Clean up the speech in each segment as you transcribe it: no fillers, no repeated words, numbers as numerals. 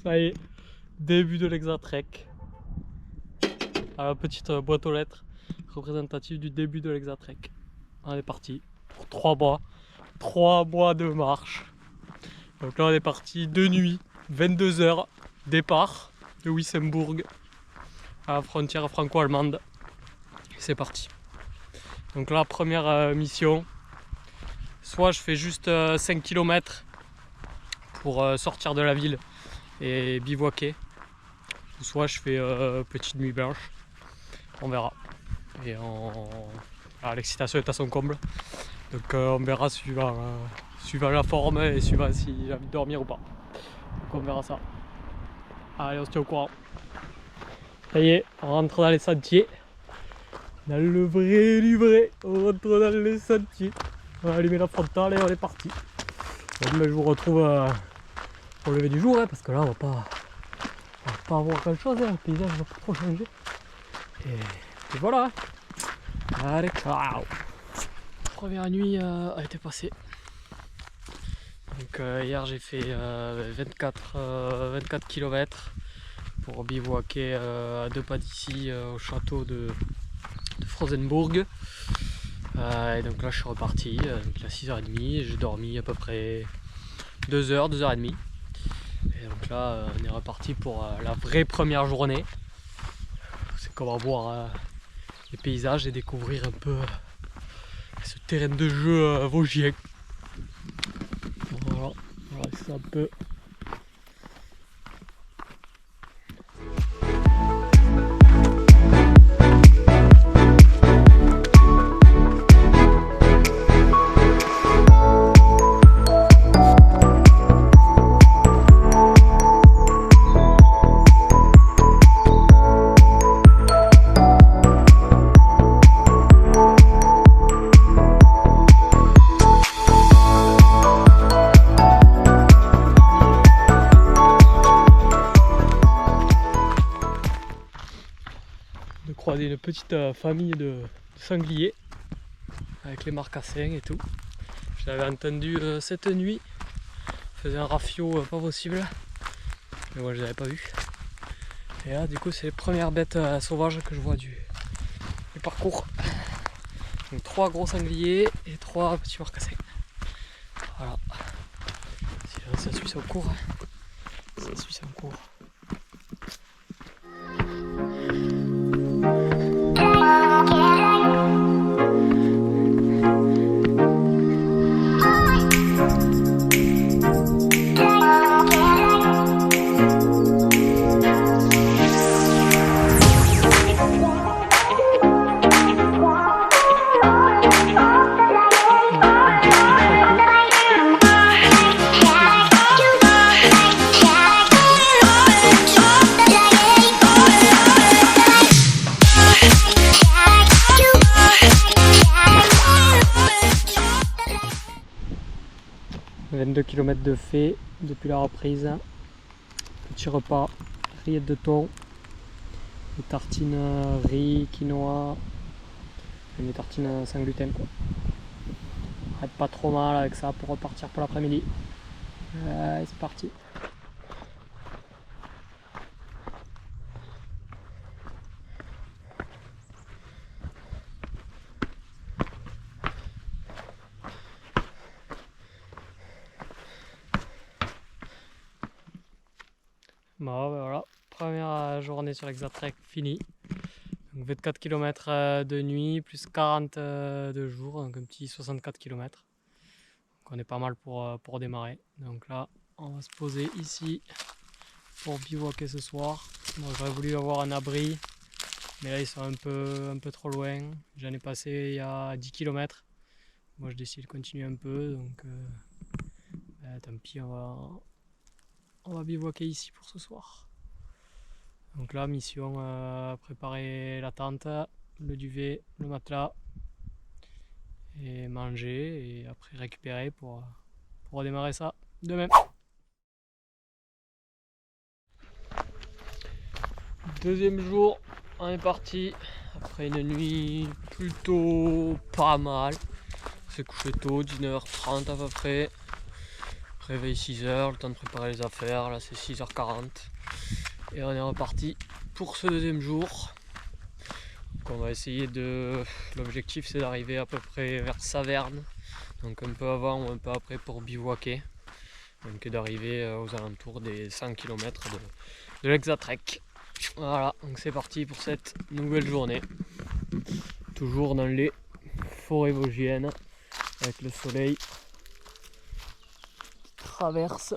Ça y est, début de l'Exatrek. La petite boîte aux lettres représentative du début de l'Exatrek. On est parti pour 3 mois de marche. Donc là on est parti de nuit, 22 h, départ de Wissembourg à la frontière franco-allemande. Et c'est parti. Donc là première mission, soit je fais juste 5 km pour sortir de la ville et bivouaquer, ou soit je fais petite nuit blanche, on verra. Et l'excitation est à son comble, donc on verra suivant la forme et suivant si j'ai envie de dormir ou pas. Donc on verra ça. Allez, on se tient au courant. Ça y est, on rentre dans les sentiers, dans le vrai du vrai, on rentre dans les sentiers. On va allumer la frontale et on est parti. Bon, mais je vous retrouve au lever du jour, hein, parce que là on va pas avoir grand chose, hein, le paysage va pas trop changer. Et voilà. Allez, ciao. Première nuit a été passée. Donc hier j'ai fait 24 km pour bivouaquer à 2 pas d'ici au château de Frozenbourg. Et donc là je suis reparti, donc à 6h30, j'ai dormi à peu près 2h, 2h30. Et donc là on est reparti pour la vraie première journée. C'est qu'on va voir les paysages et découvrir un peu ce terrain de jeu vosgien. Voilà, c'est un peu. De croiser une petite famille de sangliers avec les marcassins et tout. Je l'avais entendu cette nuit, il faisait un rafio pas possible, mais moi je l'avais pas vu. Et là du coup c'est les premières bêtes sauvages que je vois du parcours. Donc 3 gros sangliers et 3 petits marcassins. Voilà. Si ça suit son cours, ça suit son cours. 22 km de fait depuis la reprise. Petit repas, rillettes de thon, des tartines riz, quinoa, et des tartines sans gluten quoi. Arrête pas trop mal avec ça pour repartir pour l'après-midi. C'est parti. Bon, ben voilà, première journée sur l'Exatrek finie. Donc 24 km de nuit, plus 40 de jour, donc un petit 64 km. Donc on est pas mal pour démarrer. Donc là, on va se poser ici pour bivouaquer ce soir. Bon, j'aurais voulu avoir un abri, mais là ils sont un peu trop loin. J'en ai passé il y a 10 km. Moi je décide de continuer un peu, donc tant pis, on va bivouaquer ici pour ce soir. Donc là, mission préparer la tente, le duvet, le matelas et manger et après récupérer pour redémarrer ça demain. Deuxième jour, on est parti après une nuit plutôt pas mal. On s'est couché tôt, 19h30 à peu près. Réveil 6h, le temps de préparer les affaires, là c'est 6h40. Et on est reparti pour ce deuxième jour. Donc on va essayer de... L'objectif c'est d'arriver à peu près vers Saverne, donc un peu avant ou un peu après pour bivouaquer. Donc d'arriver aux alentours des 100 km de l'Hexatrek. Voilà, donc c'est parti pour cette nouvelle journée. Toujours dans les forêts vosgiennes, avec le soleil qui traverse.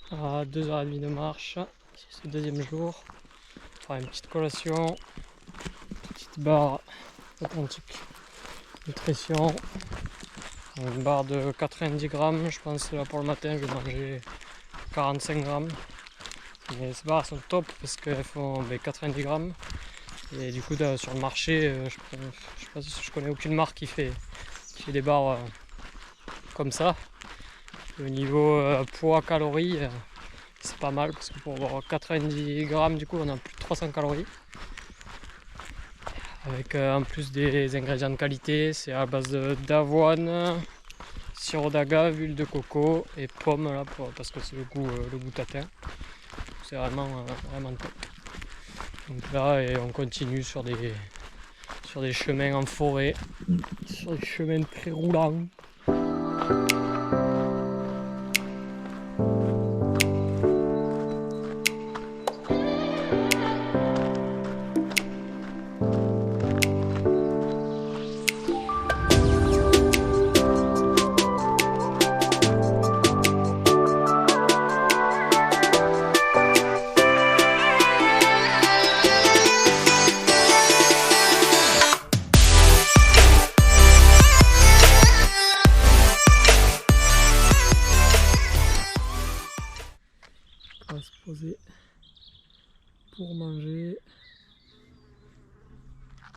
À 2h30 de marche, c'est ce deuxième jour. On fera une petite collation, une petite barre authentique nutrition, une barre de 90 grammes. Je pense que là pour le matin je vais manger 45 grammes. Mais ces barres sont top parce qu'elles font 90 grammes. Et du coup sur le marché, je connais aucune marque qui fait des barres comme ça. Au niveau poids calories, c'est pas mal parce que pour avoir 90 grammes, du coup, on a plus de 300 calories. Avec en plus des ingrédients de qualité, c'est à base d'avoine, sirop d'agave, huile de coco et pommes là, parce que c'est le goût tatin. C'est vraiment top. Donc là, et on continue sur des chemins en forêt, sur des chemins très roulants. On va se poser pour manger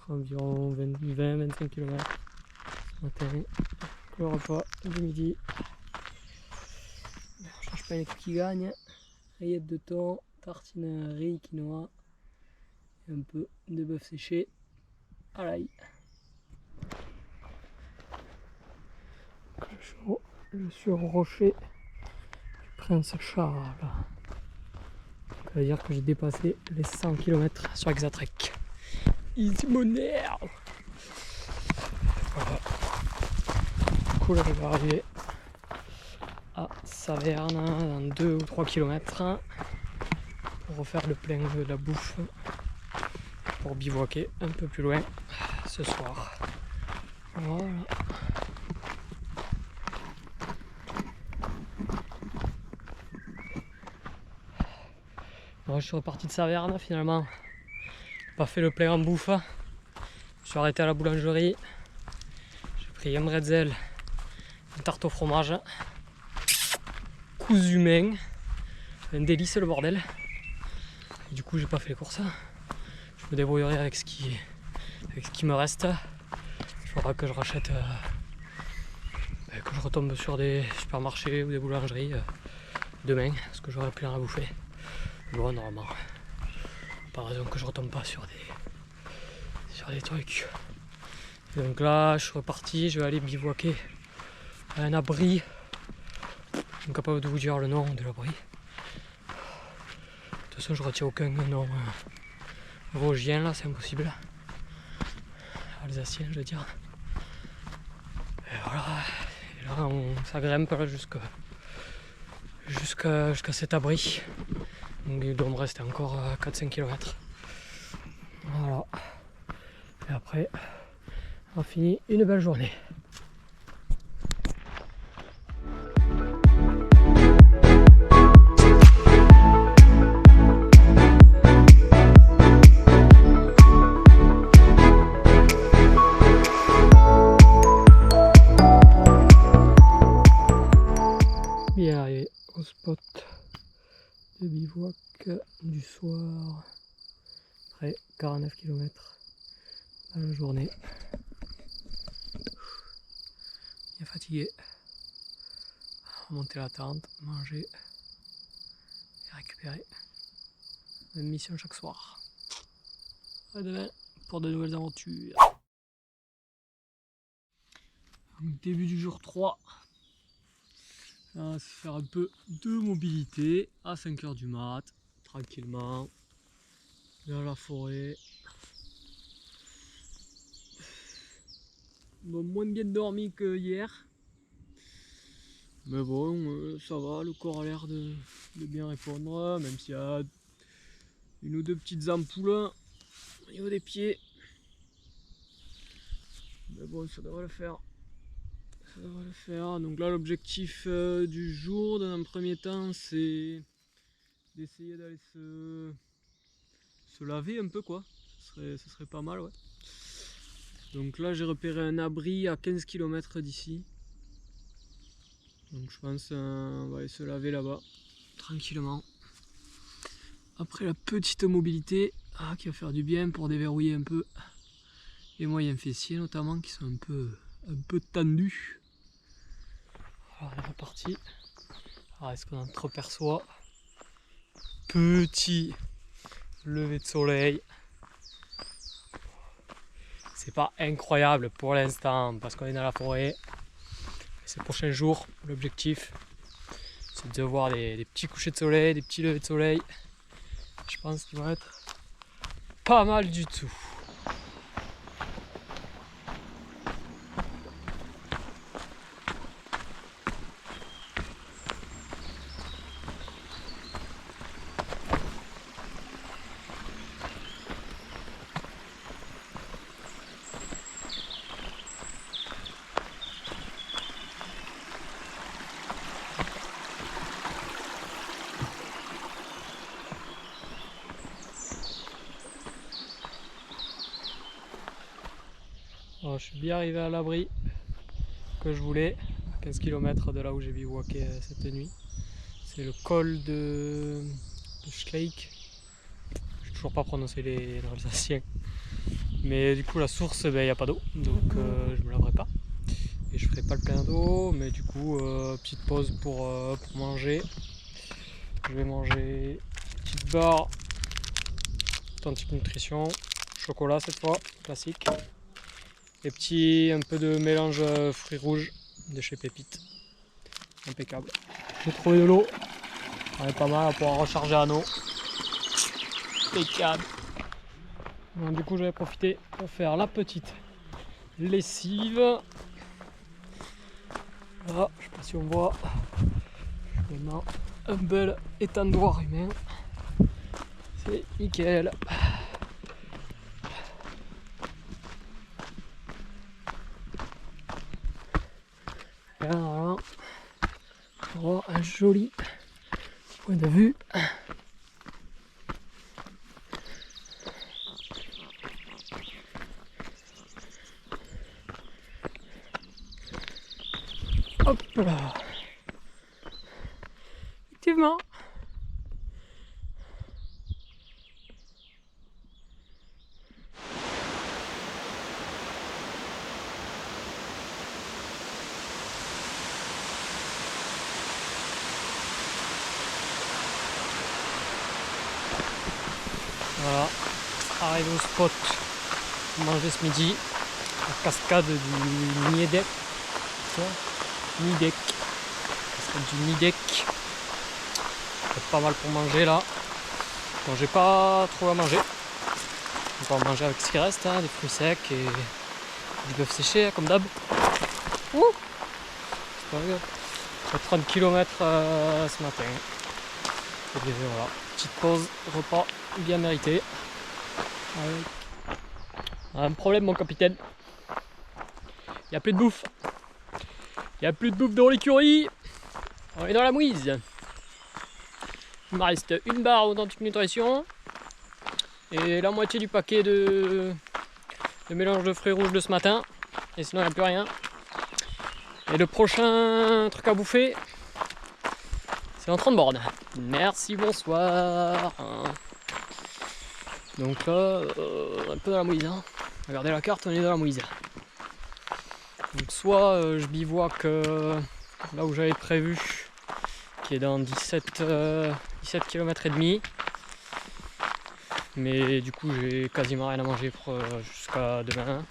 environ 20-25 km ce matin. Le repas du midi. On cherche pas les qui gagnent. Rillettes de thon, tartine riz, quinoa et un peu de bœuf séché à l'ail. Je suis au rocher du Prince Charles. Ça veut dire que j'ai dépassé les 100 km sur Hexatrek. Easy money. Voilà. Du coup là je vais arriver à Saverne dans 2 ou 3 km pour refaire le plein de la bouffe pour bivouaquer un peu plus loin ce soir. Voilà. Bon, je suis reparti de Saverne finalement. Pas fait le plein en bouffe. Je suis arrêté à la boulangerie. J'ai pris un bretzel, une tarte au fromage, cousu main, un délice le bordel. Et du coup j'ai pas fait les courses. Je me débrouillerai avec ce qui me reste. Il faudra que je rachète, que je retombe sur des supermarchés ou des boulangeries demain, parce que j'aurai plein à bouffer. Bon, normalement, pas raison que je retombe pas sur des trucs. Et donc là, je suis reparti, je vais aller bivouaquer à un abri. Je suis incapable de vous dire le nom de l'abri. De toute façon, je retiens aucun nom vosgien là, c'est impossible. Alsacien, je veux dire. Et voilà. Et là, ça grimpe là, jusqu'à cet abri. Donc il doit me rester encore 4-5 km. Voilà. Et après, on finit une belle journée. Bien arrivé au spot de bivouac du soir, après 49 km. La journée. Bien fatigué. Remonter la tente, manger et récupérer. Même mission chaque soir. À demain pour de nouvelles aventures. Donc, début du jour 3. Là, on va se faire un peu de mobilité à 5 h du mat, tranquillement, vers la forêt. Bon, moins bien dormi que hier. Mais bon, ça va, le corps a l'air de bien répondre, même s'il y a une ou deux petites ampoules au niveau des pieds. Mais bon, ça devrait le faire. Ça devrait le faire. Donc là, l'objectif du jour, dans un premier temps, c'est d'essayer d'aller se laver un peu, quoi. Ce serait pas mal, ouais. Donc là, j'ai repéré un abri à 15 km d'ici. Donc je pense qu'on va aller se laver là-bas, tranquillement. Après la petite mobilité qui va faire du bien pour déverrouiller un peu les moyens fessiers notamment qui sont un peu tendus. Alors on est reparti. Alors est-ce qu'on entreperçoit petit lever de soleil? C'est pas incroyable pour l'instant parce qu'on est dans la forêt. Ces prochains jours, l'objectif c'est de voir des petits couchers de soleil, des petits levers de soleil. Je pense qu'ils vont être pas mal du tout. Alors, je suis bien arrivé à l'abri que je voulais, à 15 km de là où j'ai bivouaqué cette nuit. C'est le col de Schleich. Je n'ai toujours pas prononcé les Alsaciens. Mais du coup, la source, il n'y a pas d'eau, donc je ne me laverai pas. Et je ne ferai pas le plein d'eau, mais du coup, petite pause pour manger. Je vais manger une petite barre authentique nutrition, chocolat cette fois, classique. Et un peu de mélange fruits rouges de chez Pépite. Impeccable. J'ai trouvé de l'eau. On est pas mal à pouvoir recharger à l'eau. Impeccable. Donc, du coup, je vais profiter pour faire la petite lessive. Voilà, je sais pas si on voit. Je mets un bel étendoir humain. C'est nickel. Et là, on va avoir un joli point de vue. Hop là. Effectivement. Voilà, arrivé au spot pour manger ce midi, la cascade du Niedek. Nidec. Cascade du Nidec. C'est pas mal pour manger là. Bon, j'ai pas trop à manger. On va manger avec ce qui reste, hein, des fruits secs et du bœuf séché, hein, comme d'hab. C'est pas grave. 30 km ce matin. Et bien, voilà, petite pause, repas bien mérité. Un problème, mon capitaine. Il n'y a plus de bouffe. Il n'y a plus de bouffe dans l'écurie. On est dans la mouise. Il me reste une barre authentique nutrition et la moitié du paquet de mélange de fruits rouges de ce matin. Et sinon, il n'y a plus rien. Et le prochain truc à bouffer, c'est en 30 bornes. Merci, bonsoir. Donc là, un peu dans la mouise. Hein. Regardez la carte, on est dans la mouise. Donc soit je bivouac là où j'avais prévu, qui est dans 17 km et demi. Mais du coup j'ai quasiment rien à manger jusqu'à demain.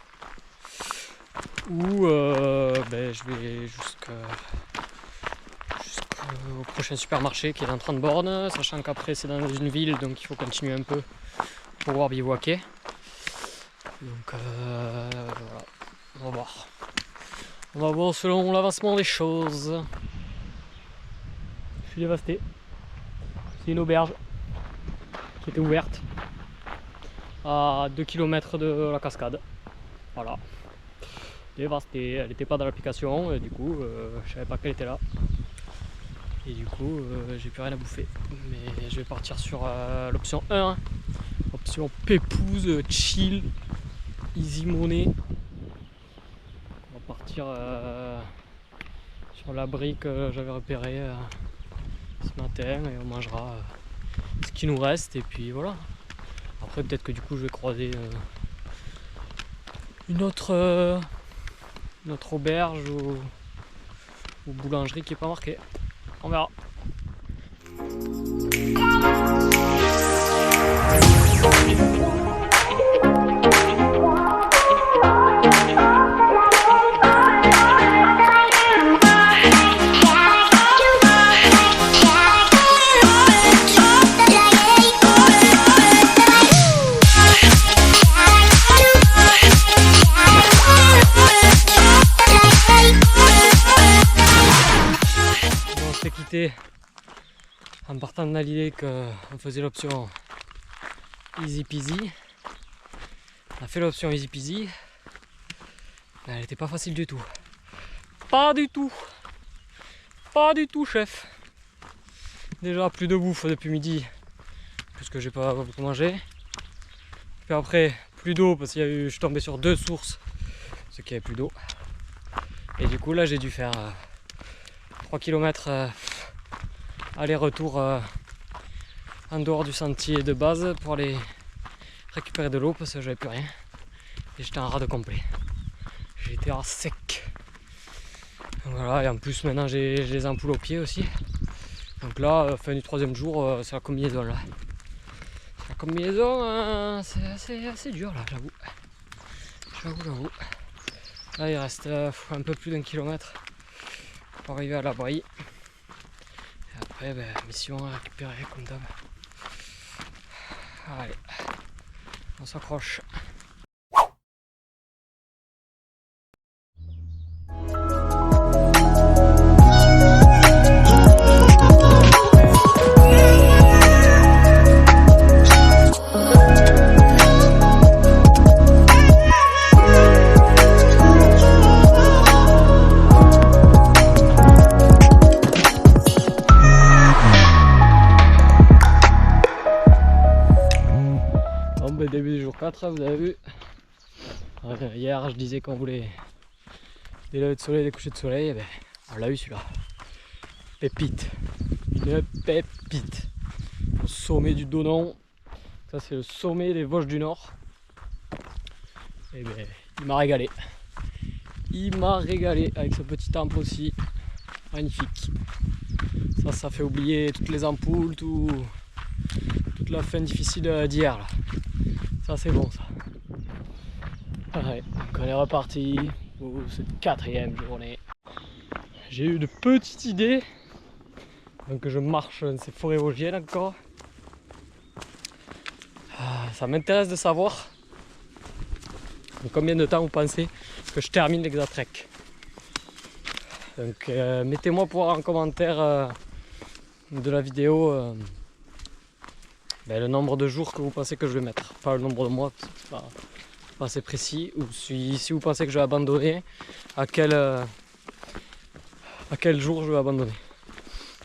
Ou je vais jusqu'au prochain supermarché qui est dans 30 bornes, sachant qu'après c'est dans une ville, donc il faut continuer un peu pour pouvoir bivouaquer. Donc voilà, on va voir. On va voir selon l'avancement des choses. Je suis dévasté. C'est une auberge qui était ouverte à 2 km de la cascade. Voilà. Dévastée, elle n'était pas dans l'application et du coup je savais pas qu'elle était là. Et du coup j'ai plus rien à bouffer. Mais je vais partir sur l'option 1. Option pépouze, chill, easy money. On va partir sur l'abri que j'avais repéré ce matin et on mangera ce qui nous reste et puis voilà. Après peut-être que du coup je vais croiser une autre auberge ou boulangerie qui est pas marquée. On verra. En partant de l'idée qu'on faisait l'option easy peasy, on a fait l'option easy peasy, mais elle n'était pas facile du tout. Pas du tout, chef. Déjà plus de bouffe depuis midi, puisque j'ai pas beaucoup mangé. Puis après plus d'eau parce qu'il y a eu, je suis tombé sur 2 sources, ce qui avait plus d'eau. Et du coup là j'ai dû faire 3 km aller-retour en dehors du sentier de base pour aller récupérer de l'eau parce que j'avais plus rien et j'étais en rade complet. J'étais à sec. Donc voilà, et en plus maintenant j'ai les ampoules aux pieds aussi. Donc là, fin du 3e jour, c'est la combinaison là. La combinaison, c'est assez dur là, j'avoue. J'avoue. Là il reste un peu plus d'1 kilomètre pour arriver à l'abri. Après, mission à récupérer comme d'hab. Allez, on s'accroche. Début du jour 4, vous avez vu. Hier je disais qu'on voulait des levées de soleil, des couchers de soleil, et on l'a eu celui-là. Pépite. Une pépite. Au sommet du Donon. Ça c'est le sommet des Vosges du Nord. Et il m'a régalé. Il m'a régalé avec ce petit temple aussi. Magnifique. Ça fait oublier toutes les ampoules, toute la fin difficile d'hier là. Ça c'est bon ça. Ouais, donc on est reparti pour cette 4e journée. J'ai eu de petites idées. Donc je marche dans ces forêts vosgiennes encore. Ça m'intéresse de savoir combien de temps vous pensez que je termine l'Exatrek. Donc mettez-moi en commentaire de la vidéo le nombre de jours que vous pensez que je vais mettre. Pas le nombre de mois, c'est pas assez précis. Ou si vous pensez que je vais abandonner, à quel jour je vais abandonner.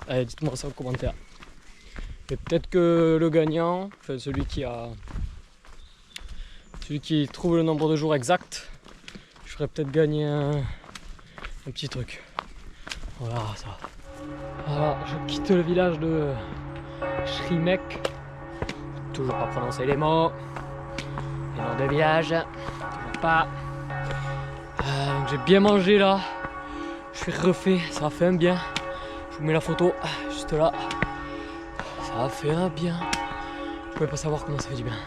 Allez, dites-moi ça en commentaire. Et peut-être que le gagnant, enfin celui qui trouve le nombre de jours exact, je ferai peut-être gagner un petit truc. On verra ça. Voilà, je quitte le village de Shrimek. Toujours pas prononcer les mots. Les noms de village. repas. Donc j'ai bien mangé là. Je suis refait, ça a fait un bien. Je vous mets la photo juste là. Ça a fait un bien. Vous pouvez pas savoir comment ça fait du bien.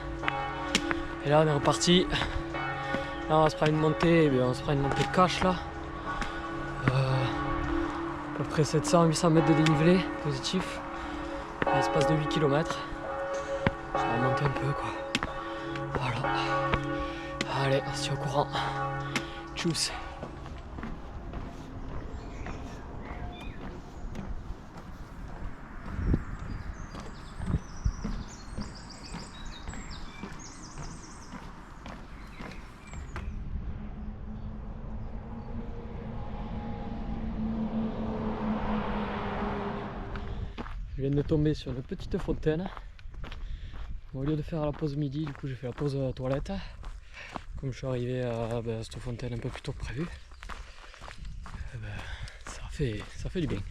Et là on est reparti. Là on va se prendre une montée, on se prend une montée cash là. À peu près 700-800 mètres de dénivelé positif. À l'espace de 8 km. Ça va monter un peu quoi. Voilà. Allez, on se tient au courant. Tchuss. Je viens de tomber sur une petite fontaine. Au lieu de faire la pause midi, du coup j'ai fait la pause toilette. Comme je suis arrivé à cette fontaine un peu plus tôt que prévu, ça fait du bien.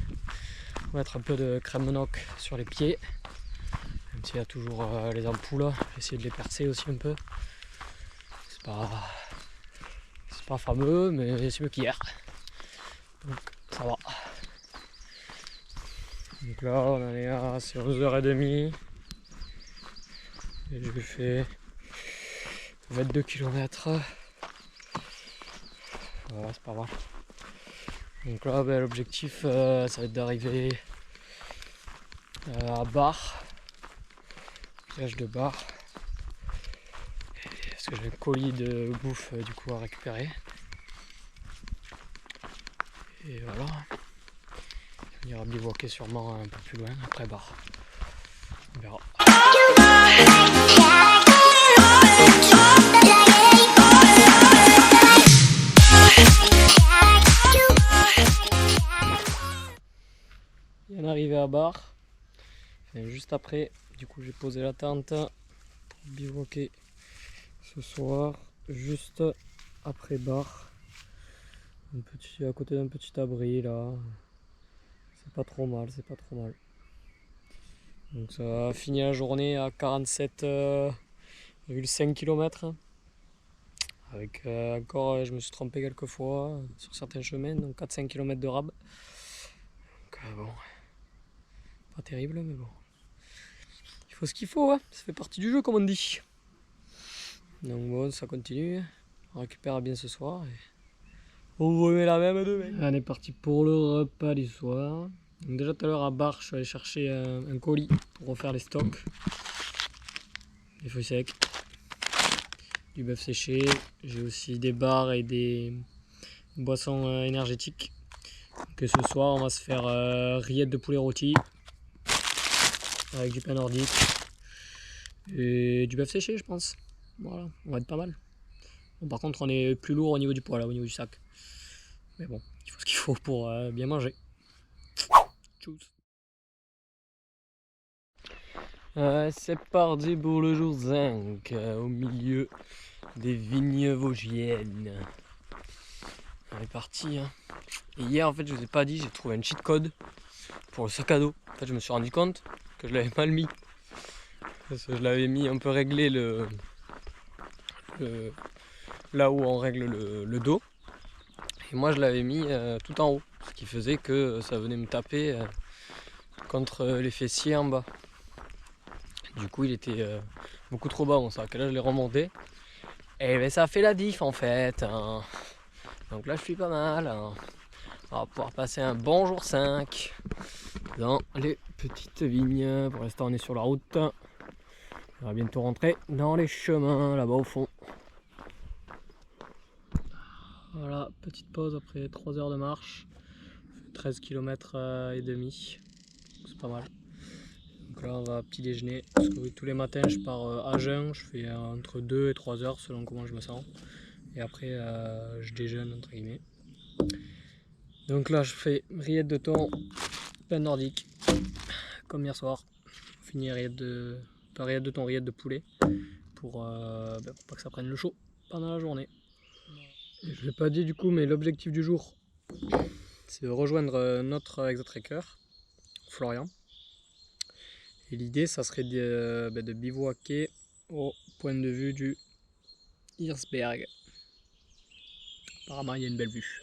On va mettre un peu de crème Noc sur les pieds. Même s'il y a toujours les ampoules, j'ai essayé de les percer aussi un peu. C'est pas fameux, mais c'est mieux qu'hier. Donc ça va. Donc là on en est à 11h30. Et j'ai fait 22 km. Voilà, c'est pas mal. Donc là l'objectif ça va être d'arriver à Bar, village de Bar. Parce que j'ai un colis de bouffe du coup à récupérer. Et voilà. On ira bivouaquer sûrement un peu plus loin après Bar. On verra. Bien arrivé à Bar. Enfin, juste après, du coup j'ai posé la tente pour bivouaquer ce soir. Juste après Bar. À côté d'un petit abri là. C'est pas trop mal, c'est pas trop mal. Donc ça a fini la journée à 47,5 km. Avec encore, je me suis trompé quelques fois sur certains chemins, donc 4-5 km de rab. Donc bon, pas terrible, mais bon. Il faut ce qu'il faut, hein. Ça fait partie du jeu comme on dit. Donc bon, ça continue. On récupère bien ce soir. Et on remet la même demain. On est parti pour le repas du soir. Donc déjà tout à l'heure à Bar, je suis allé chercher un colis pour refaire les stocks. Des fruits secs, du bœuf séché. J'ai aussi des bars et des boissons énergétiques. Que ce soir on va se faire rillettes de poulet rôti avec du pain nordique et du bœuf séché je pense. Voilà, on va être pas mal. Bon, par contre on est plus lourd au niveau du poids là, au niveau du sac. Mais bon, il faut ce qu'il faut pour bien manger. Tchuss. C'est parti pour le jour 5 au milieu des vignes vosgiennes. On est parti hein. Et hier en fait je vous ai pas dit, j'ai trouvé un cheat code pour le sac à dos. En fait je me suis rendu compte que je l'avais mal mis. Parce que je l'avais mis un peu réglé là où on règle le dos. Et moi je l'avais mis tout en haut. Ce qui faisait que ça venait me taper contre les fessiers en bas. Du coup il était beaucoup trop bas mon sac. Et là je l'ai remonté. Et ben, ça a fait la diff en fait. Hein. Donc là je suis pas mal. Hein. On va pouvoir passer un bon jour 5 dans les petites vignes. Pour l'instant on est sur la route. On va bientôt rentrer dans les chemins là-bas au fond. Voilà, petite pause après 3 heures de marche. 13 km et demi. C'est pas mal. Donc là on va petit déjeuner. Parce que oui, tous les matins je pars à jeun. Je fais entre 2 et 3 heures selon comment je me sens. Et après je déjeune entre guillemets. Donc là je fais rillettes de thon, pain nordique. Comme hier soir. On finit rillettes de thon, rillettes de poulet. Pour pas que ça prenne le chaud pendant la journée. Je ne l'ai pas dit du coup, mais l'objectif du jour, c'est de rejoindre notre exotracker, Florian. Et l'idée, ça serait de bivouaquer au point de vue du Hirschberg. Apparemment il y a une belle vue.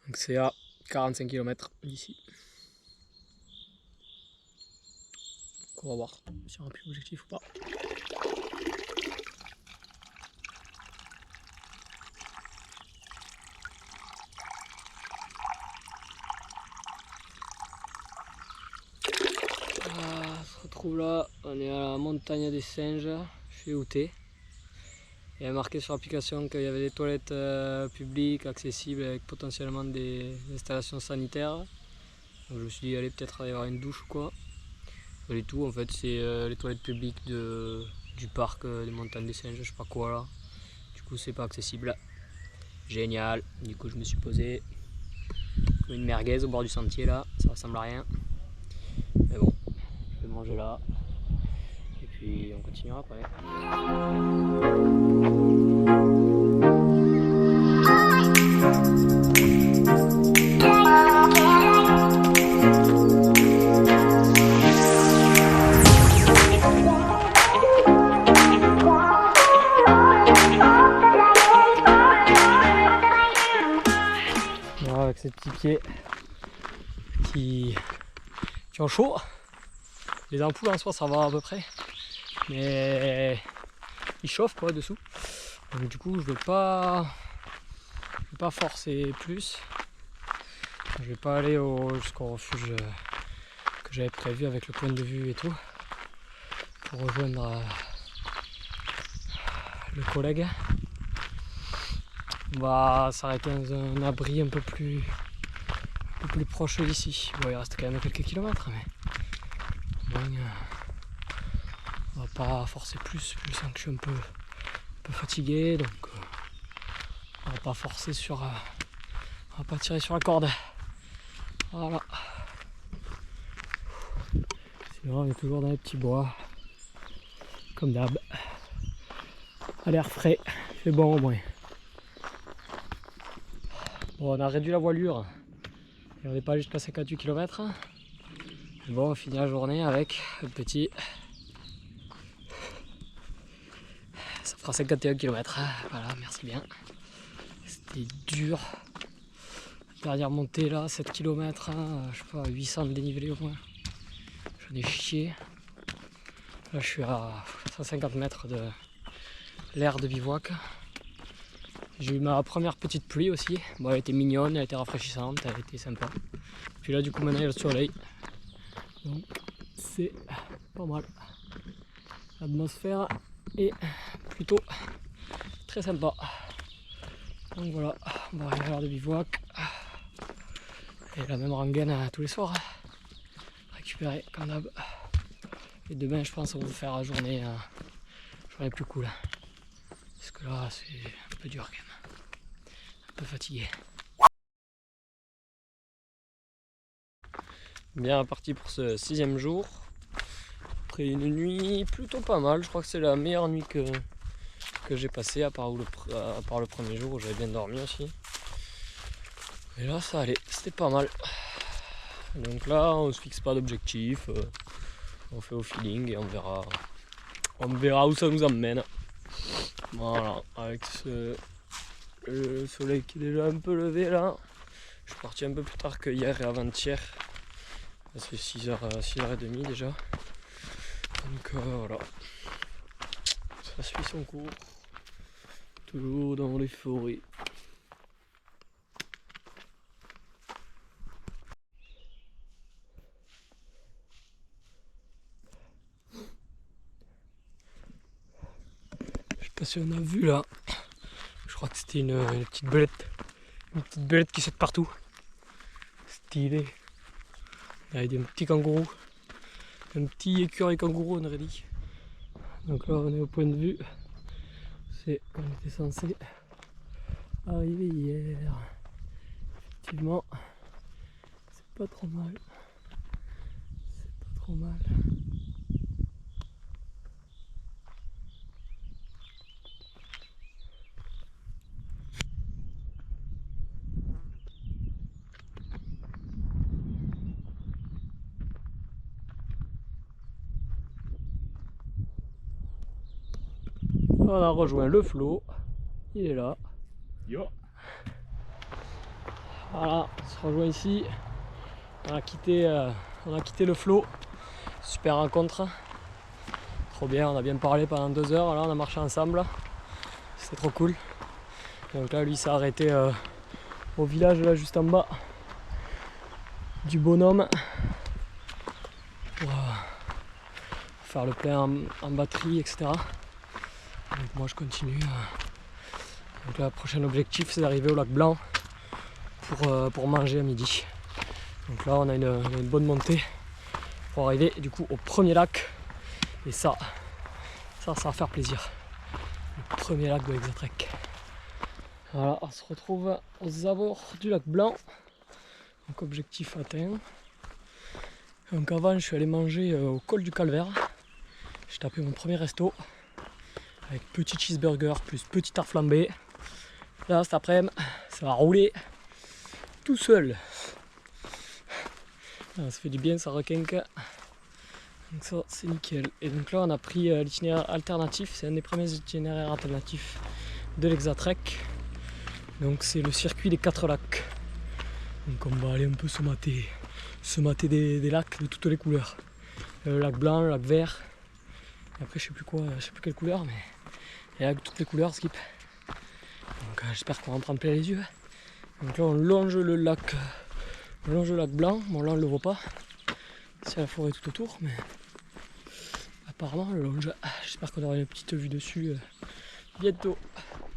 Donc c'est à 45 km d'ici. Donc on va voir si on remplit l'objectif ou pas. On se retrouve là, on est à la montagne des singes, chez Outé. Il y a marqué sur l'application qu'il y avait des toilettes publiques, accessibles, avec potentiellement des installations sanitaires. Donc je me suis dit, allez, peut-être y avoir une douche ou quoi. Pas du tout, en fait, c'est les toilettes publiques du parc des montagnes des singes, je sais pas quoi là. Du coup, c'est pas accessible. Génial, du coup, je me suis posé comme une merguez au bord du sentier là, ça ressemble à rien. Mais bon, je vais manger là. Et puis, on continuera après. Avec ces petits pieds qui ont chaud. Les ampoules en soi ça va à peu près, mais ils chauffent quoi dessous. Donc du coup je vais pas forcer plus. Je vais pas aller jusqu'au refuge que j'avais prévu avec le point de vue et tout pour rejoindre le collègue. On va s'arrêter dans un abri un peu plus proche d'ici. Bon, il reste quand même quelques kilomètres, mais bon, on va pas forcer plus. Je sens que je suis un peu fatigué, donc on va pas forcer on va pas tirer sur la corde. Voilà. Sinon, on est toujours dans les petits bois, comme d'hab. À l'air frais, il fait bon au moins. Bon, on a réduit la voilure et on n'est pas allé jusqu'à 58 km. Mais bon, on finit la journée avec un petit. Ça fera 51 km. Voilà, merci bien. C'était dur. Dernière montée là, 7 km, je sais pas, 800 de dénivelé au moins. J'en ai chié. Là, je suis à 150 mètres de l'aire de bivouac. J'ai eu ma première petite pluie aussi. Bon, elle était mignonne, elle était rafraîchissante, elle était sympa. Puis là, du coup, maintenant il y a le soleil. Donc, c'est pas mal. L'atmosphère est plutôt très sympa. Donc voilà, on va arriver à l'heure de bivouac. Et la même rengaine tous les soirs. Récupérer comme d'hab. Et demain, je pense qu'on va faire la journée plus cool. Parce que là, c'est un peu dur quand même. Un peu fatigué. Bien parti pour ce 6e jour. Après une nuit plutôt pas mal. Je crois que c'est la meilleure nuit que j'ai passée, à part le premier jour où j'avais bien dormi aussi. Mais là, ça allait. C'était pas mal. Donc là, on se fixe pas d'objectif. On fait au feeling et on verra où ça nous emmène. Voilà, avec le soleil qui est déjà un peu levé là. Je suis parti un peu plus tard que hier et avant-hier. C'est 6h30 déjà. Donc voilà. Ça suit son cours. Toujours dans les forêts. Je sais pas si on a vu là. Je crois que c'était une petite belette. Une petite belette qui saute partout. Stylé. Avec des petits kangourous. Un petit écureuil kangourou on aurait dit. Donc là on est au point de vue. On était censé arriver hier. Effectivement, c'est pas trop mal. C'est pas trop mal. On a rejoint le flot il est là. Yo. Voilà, on se rejoint ici. On a quitté le flot. Super rencontre. Trop bien, on a bien parlé pendant 2 heures. Là, on a marché ensemble. C'était trop cool. Donc là, lui s'est arrêté au village là juste en bas du bonhomme pour faire le plein en batterie, etc. Donc moi je continue. Donc là, le prochain objectif c'est d'arriver au lac Blanc pour manger à midi. Donc là on a une bonne montée pour arriver du coup au premier lac. Et ça va faire plaisir. Le premier lac de l'Exatrek. Voilà, on se retrouve aux abords du lac Blanc. Donc objectif atteint. Donc avant je suis allé manger au col du Calvaire. J'ai tapé mon premier resto avec petit cheeseburger plus petit tarte flambé. Là cet après-midi ça va rouler tout seul. Ça fait du bien, ça requinque. Donc ça c'est nickel. Et donc là on a pris l'itinéraire alternatif. C'est un des premiers itinéraires alternatifs de l'Exatrek. Donc c'est le circuit des 4 lacs. Donc on va aller un peu se mater des lacs de toutes les couleurs. Le lac blanc, le lac vert. Et après je sais plus quelle couleur, mais il y a toutes les couleurs skip. Donc j'espère qu'on va en prendre plein les yeux. Donc là on longe le lac blanc. Bon là on le voit pas. C'est la forêt tout autour, mais apparemment on le longe. J'espère qu'on aura une petite vue dessus bientôt.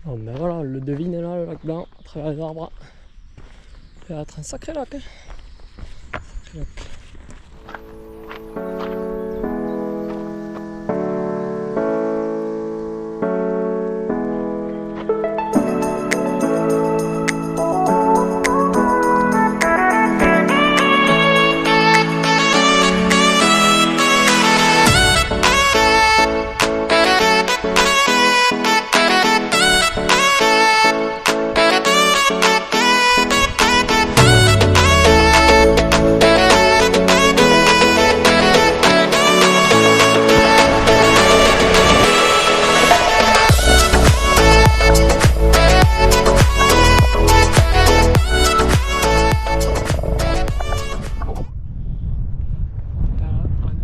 Bon ben voilà, on le devine là, le lac blanc, à travers les arbres. Ça va être un sacré lac. Sacré lac.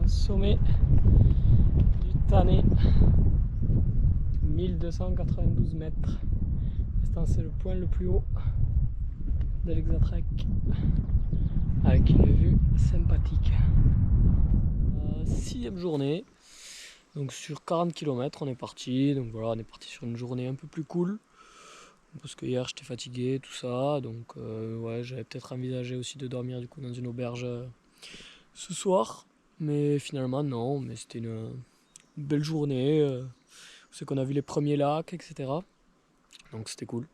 Sommet du Tanné, 1292 mètres. C'est le point le plus haut de l'Exatrek avec une vue sympathique. 6e journée, donc sur 40 km on est parti. Donc voilà, on est parti sur une journée un peu plus cool parce que hier j'étais fatigué, tout ça. Donc ouais, j'avais peut-être envisagé aussi de dormir du coup dans une auberge ce soir. Mais finalement non, mais c'était une belle journée. C'est qu'on a vu les premiers lacs, etc. Donc c'était cool.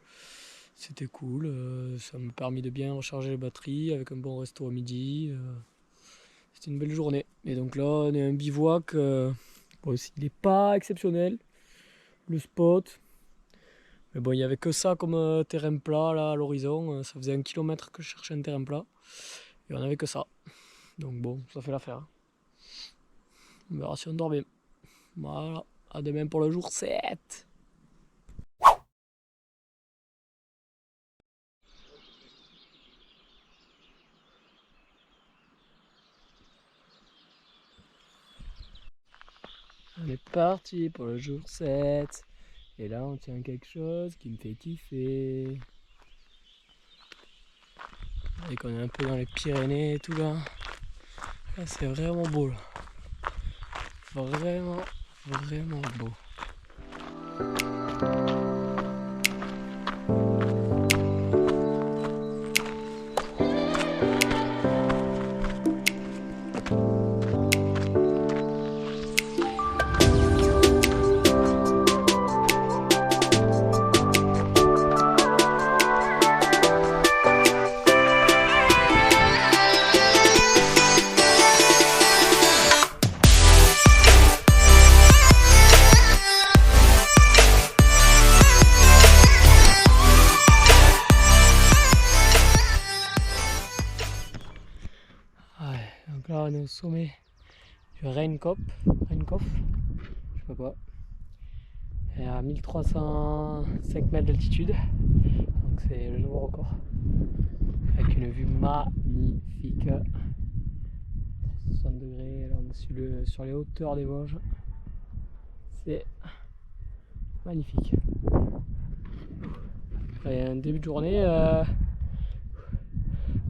C'était cool. Ça m'a permis de bien recharger les batteries avec un bon resto à midi. C'était une belle journée. Et donc là on est à un bivouac. Bon, il n'est pas exceptionnel, le spot. Mais bon, il n'y avait que ça comme terrain plat là à l'horizon. Ça faisait 1 kilomètre que je cherchais un terrain plat. Et on n'avait que ça. Donc bon, ça fait l'affaire. On verra si on dort bien. Voilà, à demain pour le jour 7. On est parti pour le jour 7. Et là on tient quelque chose qui me fait kiffer. Et qu'on est un peu dans les Pyrénées et tout là. Là c'est vraiment beau là. Vraiment, vraiment beau. Donc là on est au sommet du Rheinkopf, je sais pas quoi. Et à 1305 mètres d'altitude, donc c'est le nouveau record, avec une vue magnifique, 360 degrés là, sur les hauteurs des Vosges, c'est magnifique. Et un début de journée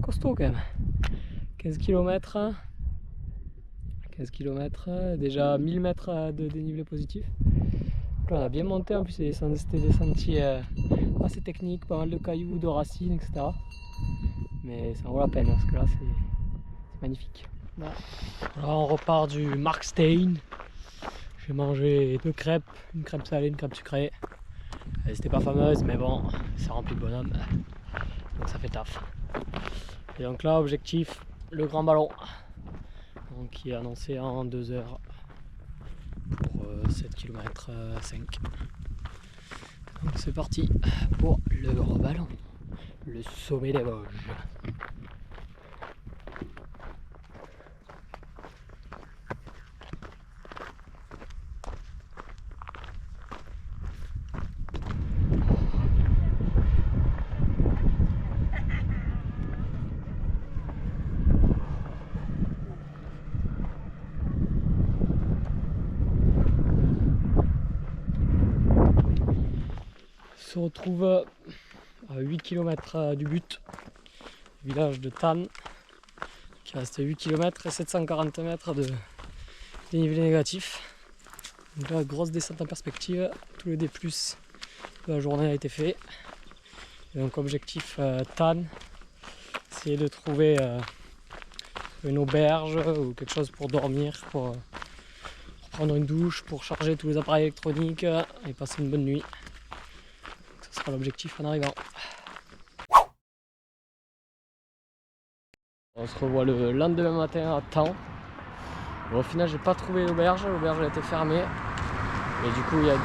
costaud quand même, 15 km, déjà 1000 mètres de dénivelé positif. Donc là, on a bien monté, en plus c'était des sentiers assez techniques, pas mal de cailloux, de racines, etc. Mais ça en vaut la peine parce que là c'est magnifique. Là on repart du Markstein. J'ai mangé 2 crêpes, une crêpe salée, une crêpe sucrée. Elles étaient pas fameuses mais bon, ça remplit le bonhomme, donc ça fait taf. Et donc là, objectif, le grand ballon, donc qui est annoncé en 2 heures pour 7 km 5. Donc c'est parti pour le grand ballon, le sommet des Vosges. On se retrouve à 8 km du but, village de Thann, qui reste 8 km et 740 mètres de dénivelé négatif. Donc là, grosse descente en perspective, tout le D+ de la journée a été fait. Et donc objectif Thann, essayer de trouver une auberge ou quelque chose pour dormir, pour prendre une douche, pour charger tous les appareils électroniques et passer une bonne nuit. Ce sera l'objectif en arrivant. On se revoit le lendemain matin à temps. Bon, au final, j'ai pas trouvé l'auberge a été fermée. Et du coup, il y a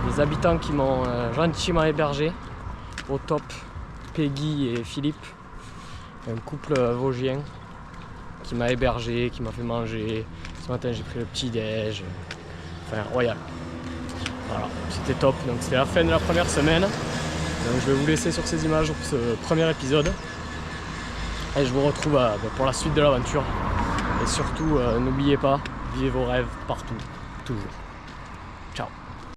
des habitants qui m'ont gentiment hébergé au top. Peggy et Philippe, un couple vosgien qui m'a hébergé, qui m'a fait manger. Ce matin, j'ai pris le petit déj, enfin royal. Voilà, c'était top. Donc c'était la fin de la première semaine. Donc je vais vous laisser sur ces images pour ce premier épisode. Et je vous retrouve pour la suite de l'aventure. Et surtout, n'oubliez pas, vivez vos rêves partout, toujours.